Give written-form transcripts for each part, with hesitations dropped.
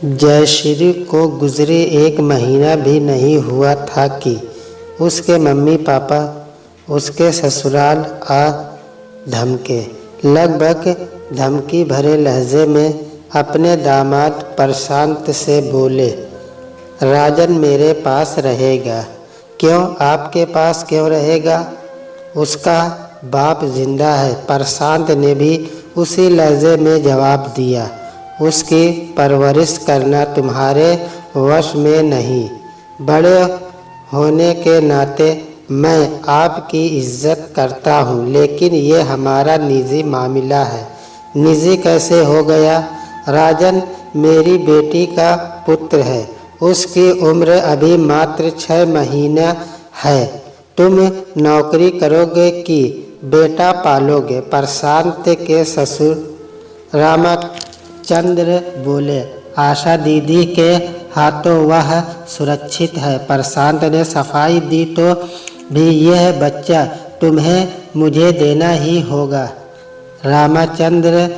जयश्री को गुजरे 1 महीना भी नहीं हुआ था कि उसके मम्मी पापा उसके ससुराल आ धमके। लगभग धमकी भरे लहजे में अपने दामाद प्रशांत से बोले, राजन मेरे पास रहेगा। क्यों, आपके पास क्यों रहेगा? उसका बाप जिंदा है। प्रशांत ने भी उसी लहजे में जवाब दिया। उसकी परवरिश करना तुम्हारे वश में नहीं। बड़े होने के नाते मैं आपकी इज्जत करता हूँ, लेकिन ये हमारा निजी मामला है। निजी कैसे हो गया? राजन मेरी बेटी का पुत्र है। उसकी उम्र अभी मात्र 6 महीना है। तुम नौकरी करोगे कि बेटा पालोगे? प्रशांत के ससुर रामचंद्र बोले, आशा दीदी के हाथों वह सुरक्षित है। प्रशांत ने सफाई दी, तो भी यह बच्चा तुम्हें मुझे देना ही होगा। रामचंद्र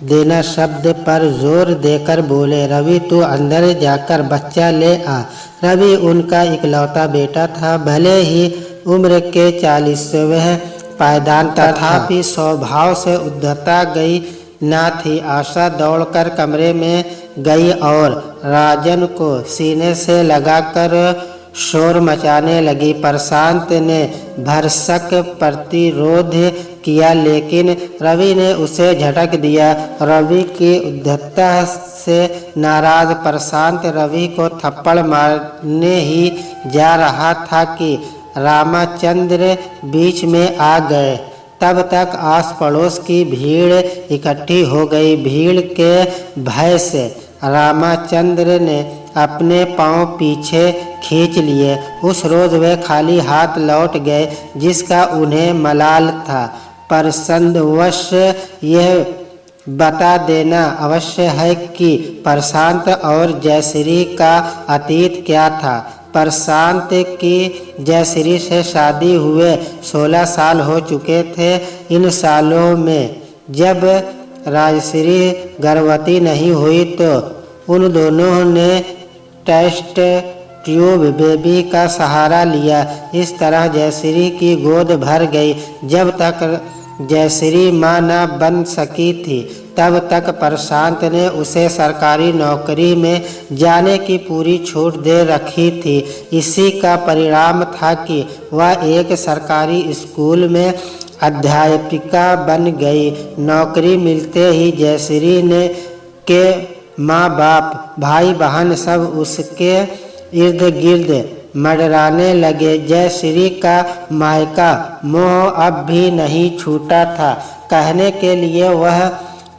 देना शब्द पर जोर देकर बोले, रवि तू अंदर जाकर बच्चा ले आ। रवि उनका इकलौता बेटा था। भले ही उम्र के 40वें पायदान, तथापि स्वभाव से उद्धता गई ना थी। आशा दौड़कर कमरे में गई और राजन को सीने से लगाकर शोर मचाने लगी। प्रशांत ने भरसक प्रतिरोध किया, लेकिन रवि ने उसे झटक दिया। रवि की उद्धतता से नाराज प्रशांत रवि को थप्पड़ मारने ही जा रहा था कि रामचंद्र बीच में आ गए। तब तक आस पड़ोस की भीड़ इकट्ठी हो गई। भीड़ के भय से रामचंद्र ने अपने पांव पीछे खींच लिए। उस रोज वे खाली हाथ लौट गए, जिसका उन्हें मलाल था। प्रसन्नवश यह बता देना आवश्य है कि प्रशांत और जयश्री का अतीत क्या था। प्रशांत की जयश्री से शादी हुए 16 साल हो चुके थे। इन सालों में जब राजश्री गर्भवती नहीं हुई तो उन दोनों ने टेस्ट ट्यूब बेबी का सहारा लिया। इस तरह जयश्री की गोद भर गई। जब तक जयश्री मां न बन सकी थी, तब तक प्रशांत ने उसे सरकारी नौकरी में जाने की पूरी छूट दे रखी थी। इसी का परिणाम था कि वह एक सरकारी स्कूल में अध्यापिका बन गई। नौकरी मिलते ही जयश्री ने के माँ बाप, भाई बहन सब उसके इर्द गिर्द मंडराने लगे। जयश्री का मायका मोह अब भी नहीं छूटा था। कहने के लिए वह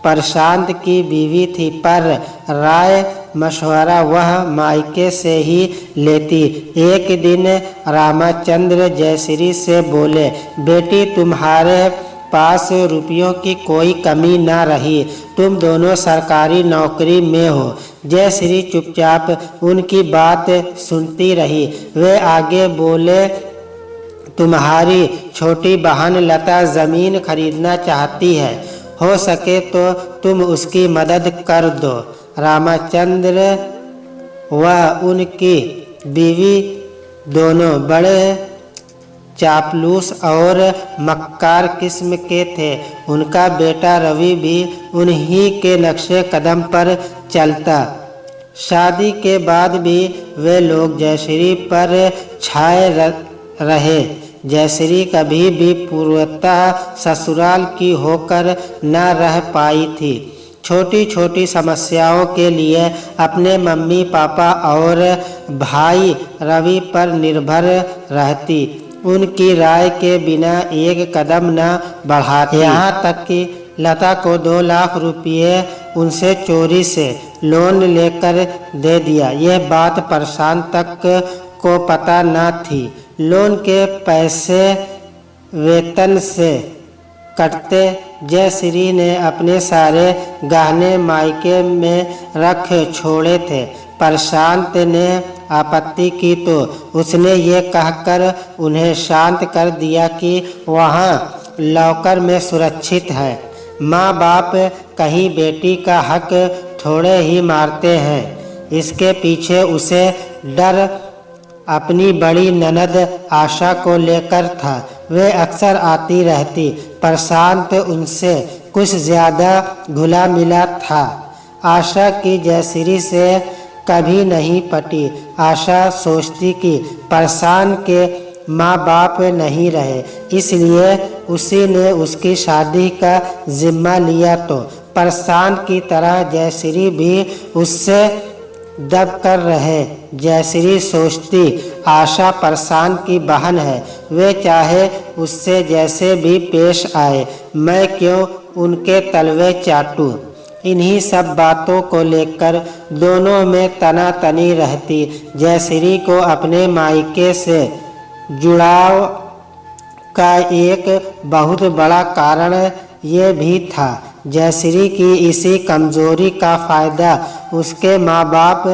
प्रशांत की बीवी थी, पर राय मशवरा वह मायके से ही लेती। एक दिन रामचंद्र जयश्री से बोले, बेटी तुम्हारे पास रुपयों की कोई कमी ना रही। तुम दोनों सरकारी नौकरी में हो। जयश्री चुपचाप उनकी बात सुनती रही। वे आगे बोले, तुम्हारी छोटी बहन लता जमीन खरीदना चाहती है। हो सके तो तुम उसकी मदद कर दो। रामचंद्र व उनकी बीवी दोनों बड़े चापलूस और मक्कार किस्म के थे। उनका बेटा रवि भी उन्हीं के नक्शे कदम पर चलता। शादी के बाद भी वे लोग जयश्री पर छाए रहे। जयश्री कभी भी पूर्वतः ससुराल की होकर न रह पाई थी। छोटी छोटी समस्याओं के लिए अपने मम्मी पापा और भाई रवि पर निर्भर रहती। उनकी राय के बिना एक कदम न बढ़ाती। यहाँ तक कि लता को 2 लाख रुपये उनसे चोरी से लोन लेकर दे दिया। यह बात प्रशांत तक को पता न थी। लोन के पैसे वेतन से कटते जयश्री ने अपने सारे गहने मायके में रख छोड़े थे। प्रशांत ने आपत्ति की तो उसने ये कहकर उन्हें शांत कर दिया कि वहाँ लॉकर में सुरक्षित है। माँ बाप कहीं बेटी का हक थोड़े ही मारते हैं। इसके पीछे उसे डर अपनी बड़ी ननद आशा को लेकर था। वे अक्सर आती रहती। प्रशांत उनसे कुछ ज़्यादा घुला मिला था। आशा की जयश्री से कभी नहीं पटी। आशा सोचती कि प्रशांत के माँ बाप नहीं रहे, इसलिए उसी ने उसकी शादी का जिम्मा लिया। तो प्रशांत की तरह जयश्री भी उससे दब कर रहे। जयश्री सोचती आशा प्रशांत की बहन है, वे चाहे उससे जैसे भी पेश आए, मैं क्यों उनके तलवे चाटूं। इन्हीं सब बातों को लेकर दोनों में तनातनी रहती। जयश्री को अपने मायके से जुड़ाव का एक बहुत बड़ा कारण ये भी था। जयश्री की इसी कमजोरी का फायदा उसके माँ बाप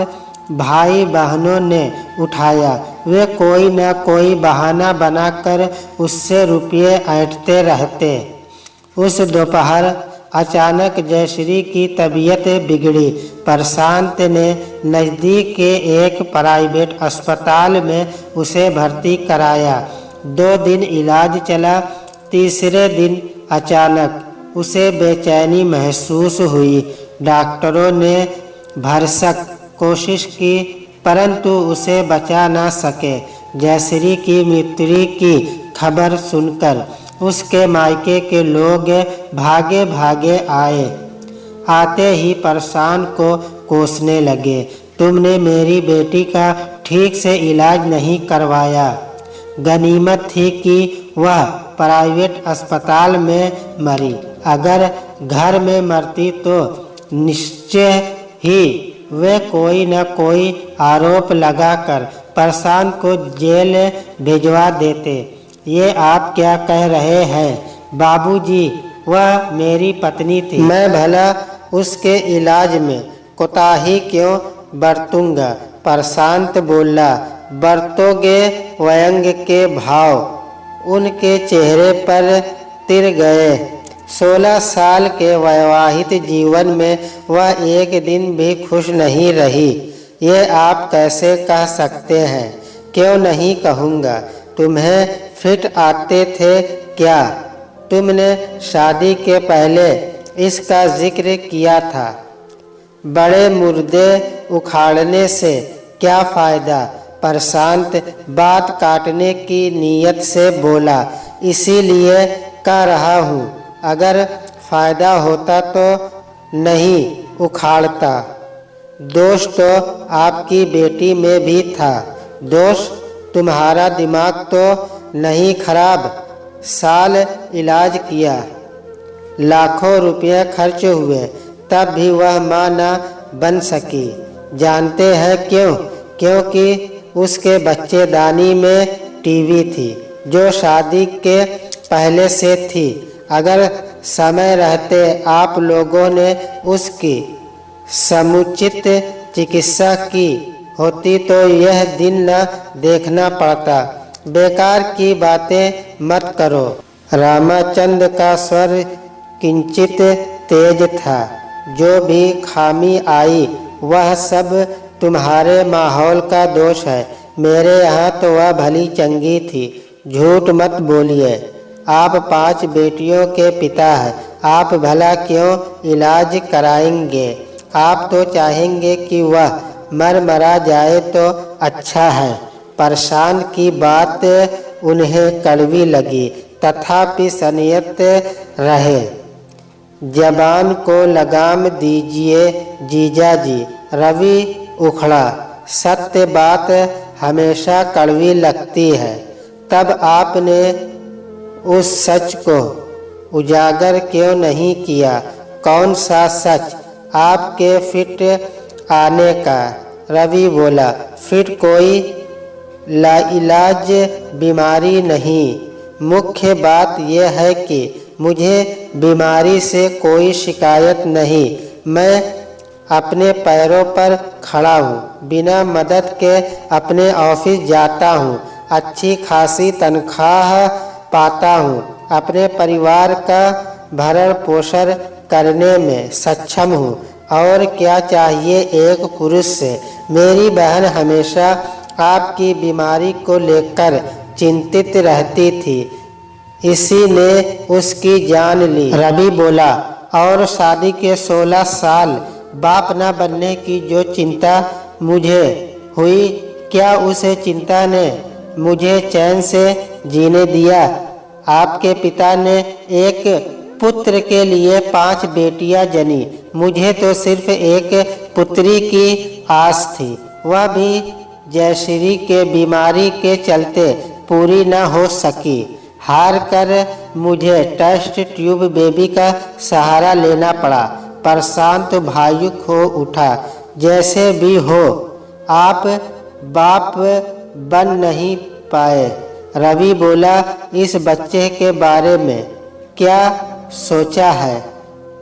भाई बहनों ने उठाया। वे कोई न कोई बहाना बनाकर उससे रुपये ऐंठते रहते। उस दोपहर अचानक जयश्री की तबीयत बिगड़ी। प्रशांत ने नज़दीक के एक प्राइवेट अस्पताल में उसे भर्ती कराया। 2 दिन इलाज चला। तीसरे दिन अचानक उसे बेचैनी महसूस हुई। डॉक्टरों ने भरसक कोशिश की, परंतु उसे बचा ना सके। जयश्री की मृत्यु की खबर सुनकर उसके मायके के लोग भागे भागे आए। आते ही प्रशांत को कोसने लगे, तुमने मेरी बेटी का ठीक से इलाज नहीं करवाया। गनीमत थी कि वह प्राइवेट अस्पताल में मरी। अगर घर में मरती तो निश्चय ही वे कोई न कोई आरोप लगाकर प्रशांत को जेल भिजवा देते। ये आप क्या कह रहे हैं बाबूजी? वह मेरी पत्नी थी, मैं भला उसके इलाज में कोताही क्यों बरतूंगा? प्रशांत बोला। बरतोगे? व्यंग्य के भाव उनके चेहरे पर तिर गए। 16 साल के वैवाहिक जीवन में वह एक दिन भी खुश नहीं रही। ये आप कैसे कह सकते हैं? क्यों नहीं कहूँगा। तुम्हें फिट आते थे क्या? तुमने शादी के पहले इसका जिक्र किया था। बड़े मुर्दे उखाड़ने से क्या फ़ायदा? प्रशांत बात काटने की नीयत से बोला। इसीलिए कह रहा हूँ, अगर फ़ायदा होता तो नहीं उखाड़ता। दोष तो आपकी बेटी में भी था। दोष? तुम्हारा दिमाग तो नहीं खराब? साल इलाज किया, लाखों रुपये खर्च हुए, तब भी वह माँ न बन सकी। जानते हैं क्यों? क्योंकि उसके बच्चेदानी में टीवी थी, जो शादी के पहले से थी। अगर समय रहते आप लोगों ने उसकी समुचित चिकित्सा की होती तो यह दिन न देखना पड़ता। बेकार की बातें मत करो। रामाचंद्र का स्वर किंचित तेज था। जो भी खामी आई वह सब तुम्हारे माहौल का दोष है। मेरे यहाँ तो वह भली चंगी थी। झूठ मत बोलिए। आप 5 बेटियों के पिता हैं। आप भला क्यों इलाज कराएंगे? आप तो चाहेंगे कि वह मर मरा जाए तो अच्छा है। प्रशांत की बात उन्हें कड़वी लगी, तथापि संयत रहे। जबान को लगाम दीजिए जीजाजी। रवि उखड़ा। सत्य बात हमेशा कड़वी लगती है। तब आपने उस सच को उजागर क्यों नहीं किया? कौन सा सच? आपके फिट आने का। रवि बोला। फिट कोई लाइलाज बीमारी नहीं। मुख्य बात यह है कि मुझे बीमारी से कोई शिकायत नहीं। मैं अपने पैरों पर खड़ा हूँ। बिना मदद के अपने ऑफिस जाता हूँ। अच्छी खासी तनख्वाह पाता हूँ। अपने परिवार का भरण पोषण करने में सक्षम हूँ। और क्या चाहिए एक पुरुष से? मेरी बहन हमेशा आपकी बीमारी को लेकर चिंतित रहती थी, इसी ने उसकी जान ली। रवि बोला, और शादी के 16 साल बाप न बनने की जो चिंता मुझे हुई, क्या उस चिंता ने मुझे चैन से जीने दिया? आपके पिता ने एक पुत्र के लिए 5 बेटियां जनी, मुझे तो सिर्फ एक पुत्री की आस थी, वह भी जयश्री के बीमारी के चलते पूरी न हो सकी। हार कर मुझे टेस्ट ट्यूब बेबी का सहारा लेना पड़ा। प्रशांत भावुक हो उठा। जैसे भी हो आप बाप बन नहीं पाए। रवि बोला, इस बच्चे के बारे में क्या सोचा है?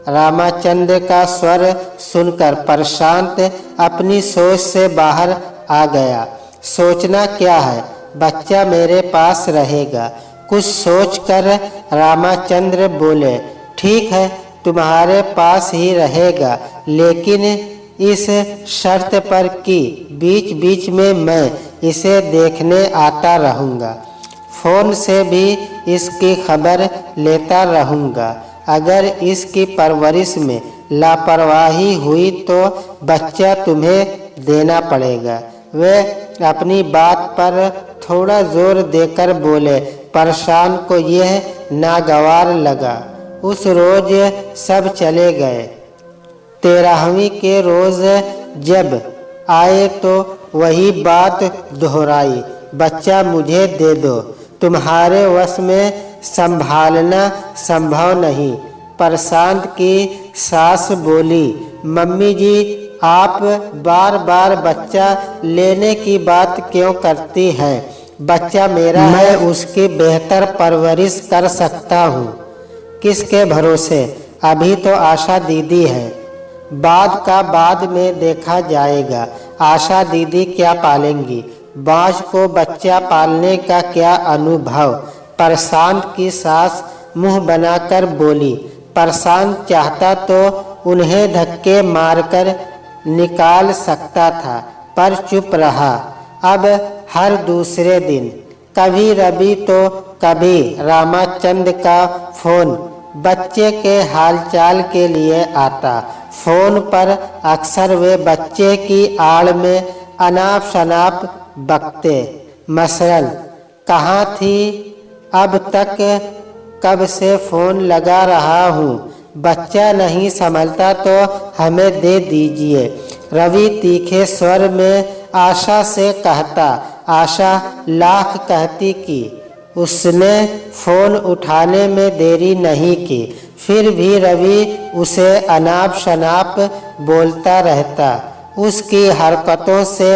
रामाचंद्र का स्वर सुनकर प्रशांत अपनी सोच से बाहर आ गया। सोचना क्या है, बच्चा मेरे पास रहेगा। कुछ सोचकर रामाचंद्र बोले, ठीक है, तुम्हारे पास ही रहेगा, लेकिन इस शर्त पर कि बीच बीच में मैं इसे देखने आता रहूँगा, फ़ोन से भी इसकी खबर लेता रहूँगा। अगर इसकी परवरिश में लापरवाही हुई तो बच्चा तुम्हें देना पड़ेगा। वे अपनी बात पर थोड़ा जोर देकर बोले। प्रशांत को यह नागवार लगा। उस रोज सब चले गए। 13वीं के रोज जब आए तो वही बात दोहराई, बच्चा मुझे दे दो, तुम्हारे वश में संभालना संभव नहीं। प्रशांत की सास बोली, मम्मी जी आप बार बार बच्चा लेने की बात क्यों करती हैं? बच्चा मेरा है, मैं उसकी बेहतर परवरिश कर सकता हूँ। किसके भरोसे? अभी तो आशा दीदी है, बाद का बाद में देखा जाएगा। आशा दीदी क्या पालेंगी? बाज को बच्चा पालने का क्या अनुभव? प्रशांत की सास मुंह बनाकर बोली। प्रशांत चाहता तो उन्हें धक्के मारकर निकाल सकता था, पर चुप रहा। अब हर दूसरे दिन कभी रवि तो कभी रामाचंद्र का फोन बच्चे के हालचाल के लिए आता। फोन पर अक्सर वे बच्चे की आड़ में अनाप शनाप बकते। मसलन, कहाँ थी? अब तक कब से फ़ोन लगा रहा हूँ, बच्चा नहीं संभलता तो हमें दे दीजिए। रवि तीखे स्वर में आशा से कहता। आशा लाख कहती कि उसने फ़ोन उठाने में देरी नहीं की, फिर भी रवि उसे अनाप शनाप बोलता रहता। उसकी हरकतों से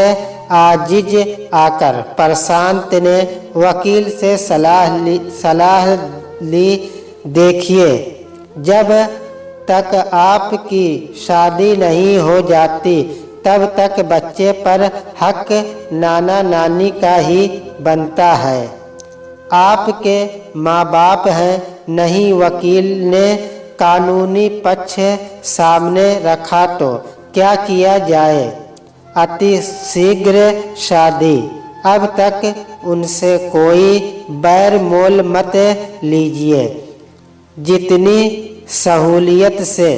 आजिज आकर प्रशांत ने वकील से सलाह ली। देखिए, जब तक आपकी शादी नहीं हो जाती तब तक बच्चे पर हक नाना नानी का ही बनता है। आपके माँ बाप हैं नहीं। वकील ने कानूनी पक्ष सामने रखा तो क्या किया जाए? अति शीघ्र शादी। अब तक उनसे कोई बैर मोल मत लीजिए। जितनी सहूलियत से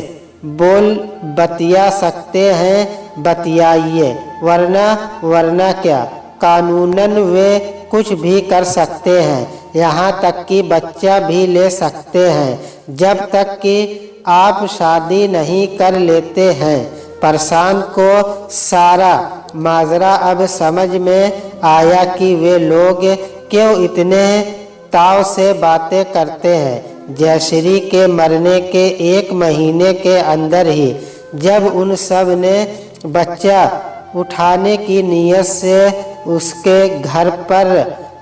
बोल बतिया सकते हैं बतियाइए, वरना क्या, कानूनन वे कुछ भी कर सकते हैं, यहाँ तक कि बच्चा भी ले सकते हैं, जब तक कि आप शादी नहीं कर लेते हैं। प्रशांत को सारा माजरा अब समझ में आया कि वे लोग क्यों इतने ताव से बातें करते हैं। जयश्री के मरने के 1 महीने के अंदर ही जब उन सब ने बच्चा उठाने की नीयत से उसके घर पर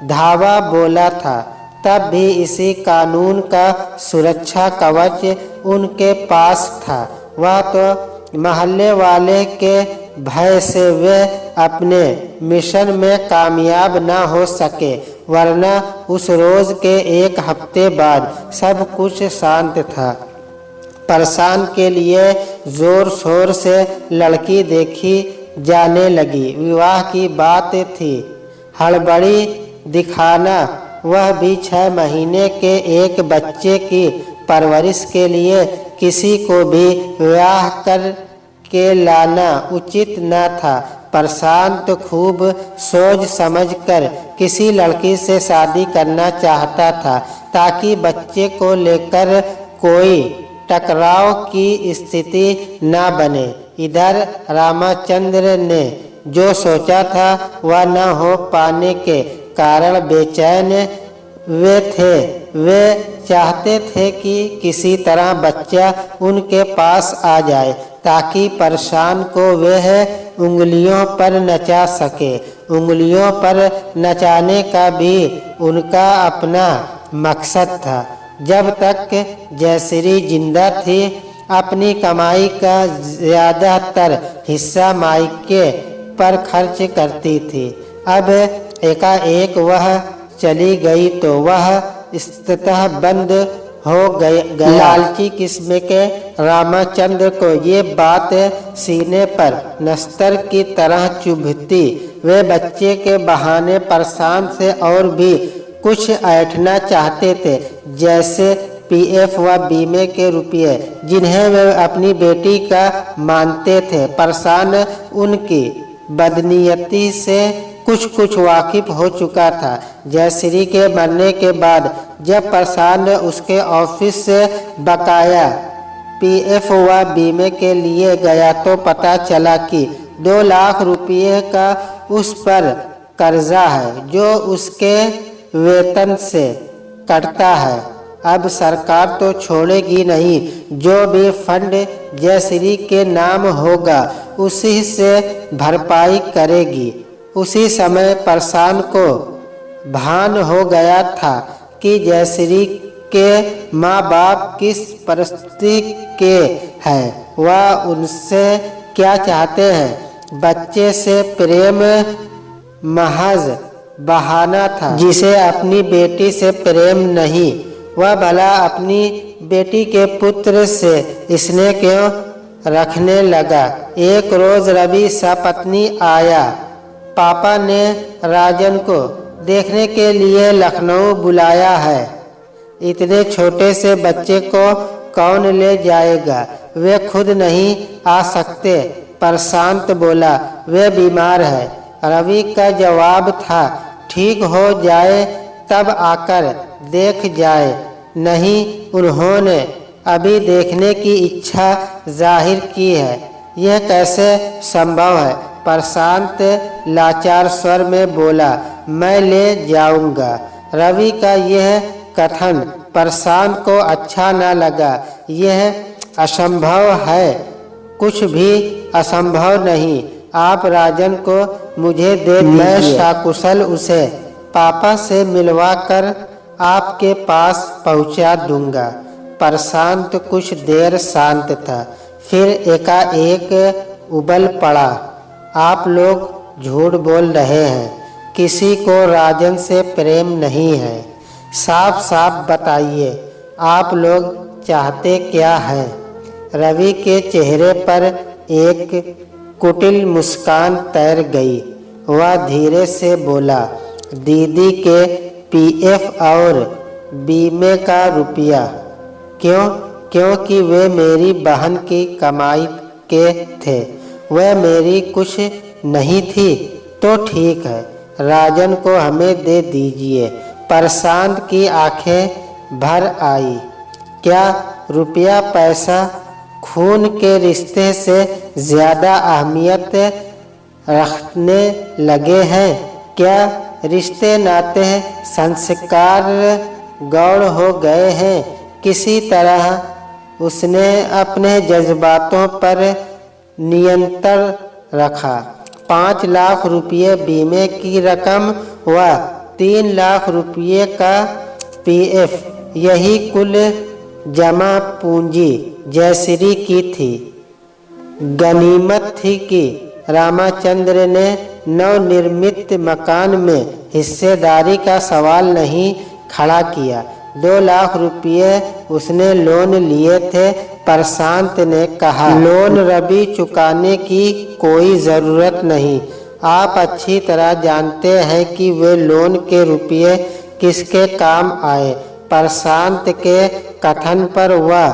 धावा बोला था, तब भी इसी कानून का सुरक्षा कवच उनके पास था। वह तो महल्ले वाले के भय से वे अपने मिशन में कामयाब न हो सके, वरना उस रोज के 1 हफ्ते बाद सब कुछ शांत था। प्रशांत के लिए जोर शोर से लड़की देखी जाने लगी। विवाह की बात थी, हड़बड़ी दिखाना, वह भी 6 महीने के एक बच्चे की परवरिश के लिए किसी को भी ब्याह कर के लाना उचित न था। प्रशांत खूब सोच समझकर किसी लड़की से शादी करना चाहता था ताकि बच्चे को लेकर कोई टकराव की स्थिति न बने। इधर रामचंद्र ने जो सोचा था वह न हो पाने के कारण बेचैन वे थे। वे चाहते थे कि किसी तरह बच्चा उनके पास आ जाए ताकि प्रशांत को वह उंगलियों पर नचा सके। उंगलियों पर नचाने का भी उनका अपना मकसद था। जब तक जयश्री जिंदा थी अपनी कमाई का ज़्यादातर हिस्सा मायके पर खर्च करती थी। अब एकाएक वह चली गई तो वह इस्ततः बंद हो गया। लालची किस्म के रामचंद्र को ये बात सीने पर नस्तर की तरह चुभती। वे बच्चे के बहाने प्रशांत से और भी कुछ ऐंठना चाहते थे, जैसे पीएफ व बीमे के रुपये, जिन्हें वे अपनी बेटी का मानते थे। प्रशांत उनकी बदनीयती से कुछ वाकिफ हो चुका था। जयश्री के मरने के बाद जब प्रशांत उसके ऑफिस से बकाया पीएफ व बीमे के लिए गया तो पता चला कि 2 लाख रुपये का उस पर कर्जा है जो उसके वेतन से कटता है। अब सरकार तो छोड़ेगी नहीं, जो भी फंड जयश्री के नाम होगा उसी से भरपाई करेगी। उसी समय प्रशांत को भान हो गया था कि जयश्री के माँ बाप किस परिस्थिति के हैं, वह उनसे क्या चाहते हैं। बच्चे से प्रेम महज बहाना था, जिसे अपनी बेटी से प्रेम नहीं। वह भला अपनी बेटी के पुत्र से स्नेह क्यों रखने लगा। एक रोज रवि सपत्नी आया। पापा ने राजन को देखने के लिए लखनऊ बुलाया है। इतने छोटे से बच्चे को कौन ले जाएगा, वे खुद नहीं आ सकते। प्रशांत बोला, वे बीमार है। रवि का जवाब था, ठीक हो जाए तब आकर देख जाए। नहीं, उन्होंने अभी देखने की इच्छा जाहिर की है। यह कैसे संभव है? प्रशांत लाचार स्वर में बोला, मैं ले जाऊंगा। रवि का यह कथन प्रशांत को अच्छा न लगा। यह असंभव है, कुछ भी असंभव नहीं। आप राजन को मुझे दे दीजिए, मैं सकुशल उसे पापा से मिलवा कर आपके पास पहुंचा दूंगा। प्रशांत कुछ देर शांत था, फिर एकाएक उबल पड़ा, आप लोग झूठ बोल रहे हैं। किसी को राजन से प्रेम नहीं है। साफ साफ बताइए, आप लोग चाहते क्या हैं? रवि के चेहरे पर एक कुटिल मुस्कान तैर गई। वह धीरे से बोला, दीदी के पीएफ और बीमे का रुपया। क्यों? क्योंकि वे मेरी बहन की कमाई के थे। वह मेरी कुछ नहीं थी तो ठीक है, राजन को हमें दे दीजिए। प्रशांत की आंखें भर आई। क्या रुपया पैसा खून के रिश्ते से ज़्यादा अहमियत रखने लगे हैं? क्या रिश्ते नाते संस्कार गौड़ हो गए हैं? किसी तरह उसने अपने जज्बातों पर नियंत्रण रखा। 5 लाख रुपये बीमे की रकम व 3 लाख रुपये का पीएफ, यही कुल जमा पूंजी जयश्री की थी। गनीमत थी कि रामचंद्र ने नवनिर्मित मकान में हिस्सेदारी का सवाल नहीं खड़ा किया। 2 लाख रुपये उसने लोन लिए थे प्रशांत ने कहा, लोन रवि चुकाने की कोई ज़रूरत नहीं। आप अच्छी तरह जानते हैं कि वे लोन के रुपये किसके काम आए। प्रशांत के कथन पर वह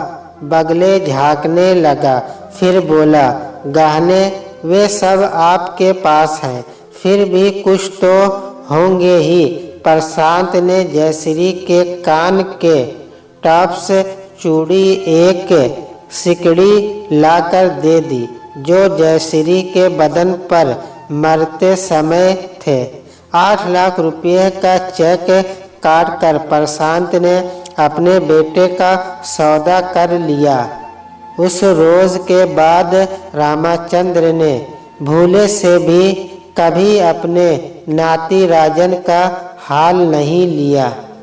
बगले झाँकने लगा, फिर बोला, गहने वे सब आपके पास हैं, फिर भी कुछ तो होंगे ही। प्रशांत ने जयश्री के कान के टॉप्स चूड़ी एक सिकड़ी लाकर दे दी, जो जयश्री के बदन पर मरते समय थे। 8 लाख रुपये का चेक काट कर प्रशांत ने अपने बेटे का सौदा कर लिया। उस रोज के बाद रामचंद्र ने भूले से भी कभी अपने नाती राजन का हाल नहीं लिया।